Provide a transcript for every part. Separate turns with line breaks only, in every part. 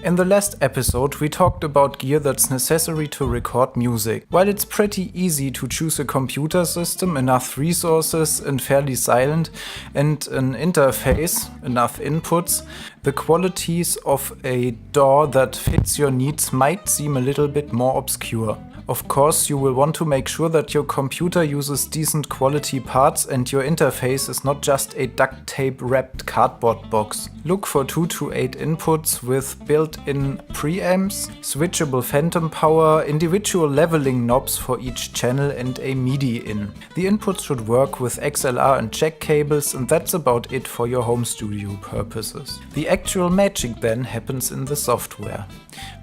In the last episode, we talked about gear that's necessary to record music. While it's pretty easy to choose a computer system, enough resources and fairly silent, and an interface, enough inputs, the qualities of a DAW that fits your needs might seem a little bit more obscure. Of course, you will want to make sure that your computer uses decent quality parts and your interface is not just a duct tape wrapped cardboard box. Look for 2 to 8 inputs with built-in preamps, switchable phantom power, individual leveling knobs for each channel and a MIDI in. The inputs should work with XLR and jack cables, and that's about it for your home studio purposes. The actual magic then happens in the software.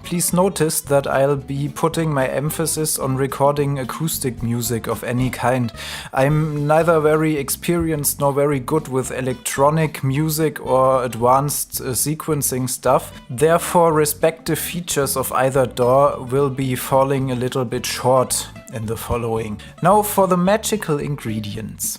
Please notice that I'll be putting my emphasis on recording acoustic music of any kind. I'm neither very experienced nor very good with electronic music or advanced sequencing stuff. Therefore, respective features of either DAW will be falling a little bit short in the following. Now for the magical ingredients.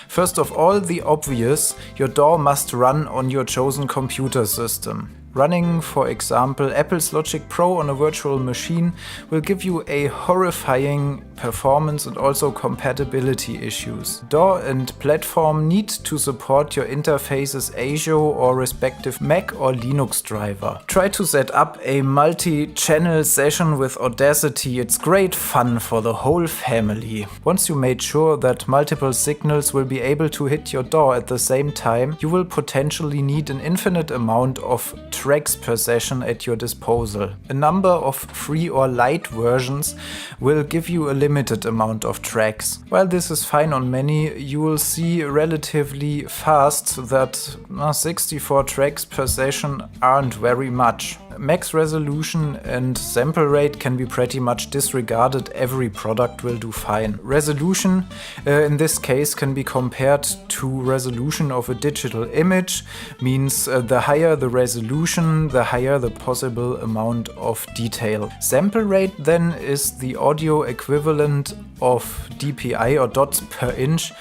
First of all, the obvious, your DAW must run on your chosen computer system. Running, for example, Apple's Logic Pro on a virtual machine will give you a horrifying performance and also compatibility issues. DAW and platform need to support your interface's ASIO or respective Mac or Linux driver. Try to set up a multi-channel session with Audacity. It's great fun for the whole family. Once you made sure that multiple signals will be able to hit your DAW at the same time, you will potentially need an infinite amount of tracks per session at your disposal. A number of free or light versions will give you a limited amount of tracks. While this is fine on many, you will see relatively fast that 64 tracks per session aren't very much. Max resolution and sample rate can be pretty much disregarded. Every product will do fine. Resolution in this case can be compared to resolution of a digital image, means the higher the resolution, the higher the possible amount of detail. Sample rate then is the audio equivalent of DPI or dots per inch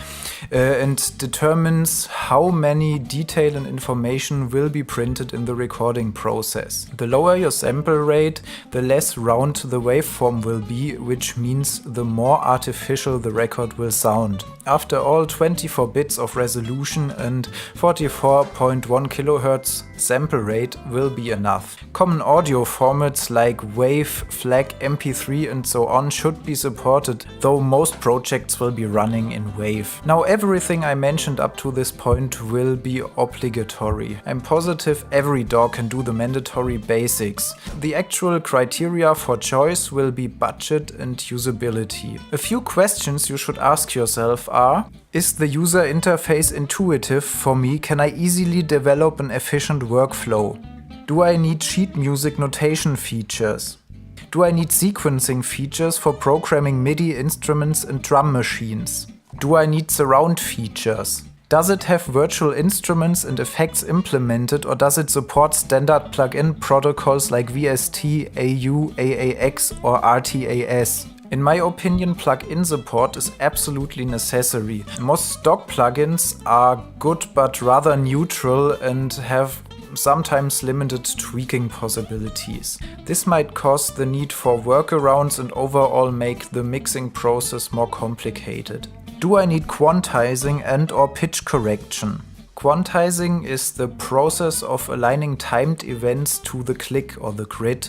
and determines how many detail and information will be printed in the recording process. The lower your sample rate, the less round the waveform will be, which means the more artificial the record will sound. After all, 24 bits of resolution and 44.1 kHz sample rate will be enough. Common audio formats like WAV, FLAC, MP3 and so on should be supported, though most projects will be running in WAV. Now everything I mentioned up to this point will be obligatory. I'm positive every DAW can do the mandatory basics. The actual criteria for choice will be budget and usability. A few questions you should ask yourself are: is the user interface intuitive for me? Can I easily develop an efficient workflow? Do I need sheet music notation features? Do I need sequencing features for programming MIDI instruments and drum machines? Do I need surround features? Does it have virtual instruments and effects implemented, or does it support standard plugin protocols like VST, AU, AAX or RTAS? In my opinion, plugin support is absolutely necessary. Most stock plugins are good but rather neutral and have sometimes limited tweaking possibilities. This might cause the need for workarounds and overall make the mixing process more complicated. Do I need quantizing and/or pitch correction? Quantizing is the process of aligning timed events to the click or the grid.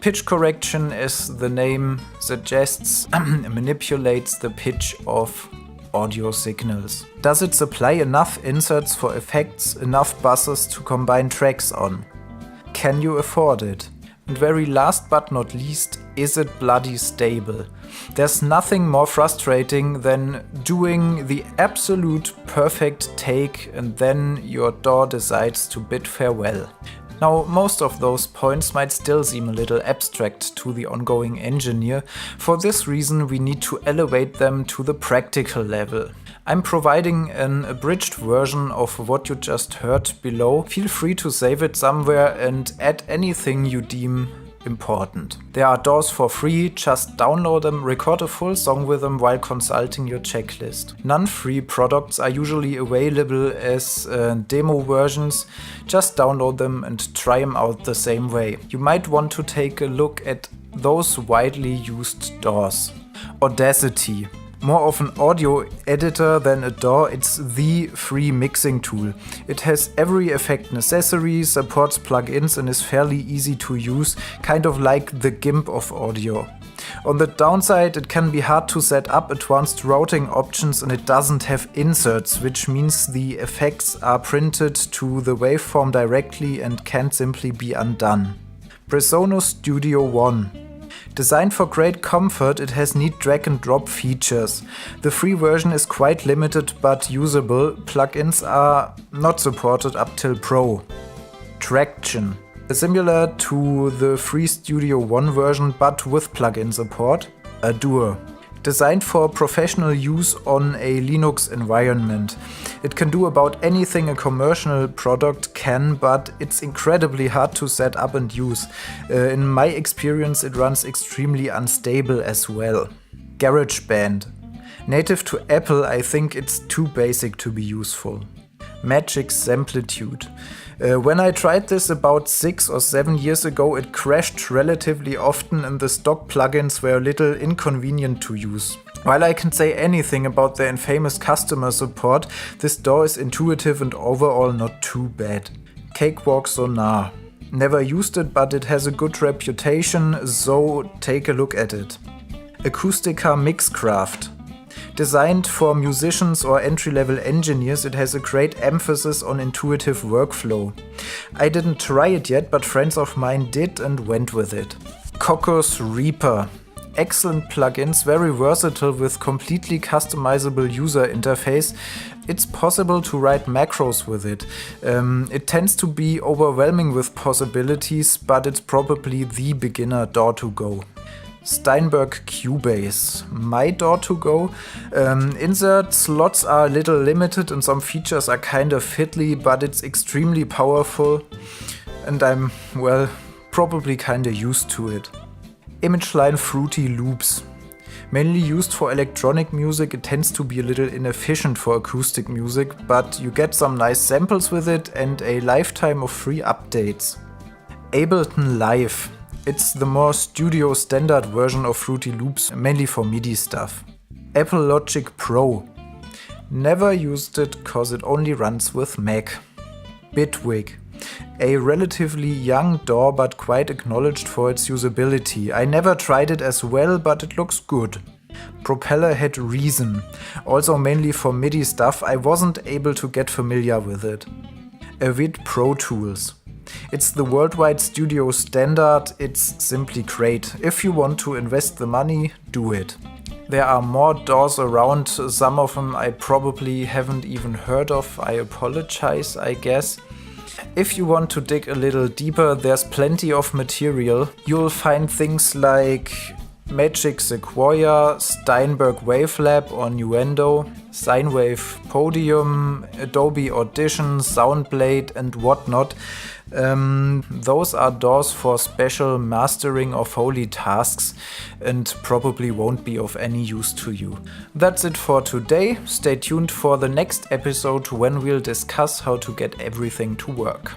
Pitch correction, as the name suggests, manipulates the pitch of audio signals. Does it supply enough inserts for effects, enough buzzers to combine tracks on? Can you afford it? And very last but not least, is it bloody stable? There's nothing more frustrating than doing the absolute perfect take and then your DAW decides to bid farewell. Now, most of those points might still seem a little abstract to the ongoing engineer. For this reason, we need to elevate them to the practical level. I'm providing an abridged version of what you just heard below. Feel free to save it somewhere and add anything you deem important. There are DAWs for free, just download them, record a full song with them while consulting your checklist. Non-free products are usually available as demo versions, just download them and try them out the same way. You might want to take a look at those widely used DAWs. Audacity. More of an audio editor than a DAW, it's the free mixing tool. It has every effect necessary, supports plugins and is fairly easy to use, kind of like the GIMP of audio. On the downside, it can be hard to set up advanced routing options and it doesn't have inserts, which means the effects are printed to the waveform directly and can't simply be undone. Presonus Studio One. Designed for great comfort, it has neat drag and drop features. The free version is quite limited but usable. Plugins are not supported up till Pro. Traction. Similar to the free Studio One version but with plugin support. Adore. Designed for professional use on a Linux environment. It can do about anything a commercial product can, but it's incredibly hard to set up and use. In my experience, it runs extremely unstable as well. GarageBand. Native to Apple, I think it's too basic to be useful. Magic Samplitude. When I tried this about 6 or 7 years ago, it crashed relatively often and the stock plugins were a little inconvenient to use. While I can say anything about the infamous customer support, this DAW is intuitive and overall not too bad. Cakewalk Sonar. Never used it, but it has a good reputation, so take a look at it. Acoustica Mixcraft. Designed for musicians or entry-level engineers, it has a great emphasis on intuitive workflow. I didn't try it yet, but friends of mine did and went with it. Cocos Reaper. Excellent plugins, very versatile with completely customizable user interface. It's possible to write macros with it. It tends to be overwhelming with possibilities, but it's probably the beginner DAW to go. Steinberg Cubase, my DAW to go. Insert slots are a little limited and some features are kind of fiddly, but it's extremely powerful and I'm, well, probably kinda used to it. ImageLine Fruity Loops. Mainly used for electronic music, it tends to be a little inefficient for acoustic music, but you get some nice samples with it and a lifetime of free updates. Ableton Live. It's the more studio standard version of Fruity Loops, mainly for MIDI stuff. Apple Logic Pro. Never used it cause it only runs with Mac. Bitwig. A relatively young DAW but quite acknowledged for its usability. I never tried it as well, but it looks good. Propellerhead Reason. Also mainly for MIDI stuff, I wasn't able to get familiar with it. Avid Pro Tools. It's the worldwide studio standard, it's simply great. If you want to invest the money, do it. There are more DAWs around, some of them I probably haven't even heard of, I apologize, I guess. If you want to dig a little deeper, there's plenty of material. You'll find things like Magic Sequoia, Steinberg Wavelab or Nuendo, Sinewave Podium, Adobe Audition, Soundblade and whatnot. Those are DAWs for special mastering of Foley tasks and probably won't be of any use to you. That's it for today. Stay tuned for the next episode when we'll discuss how to get everything to work.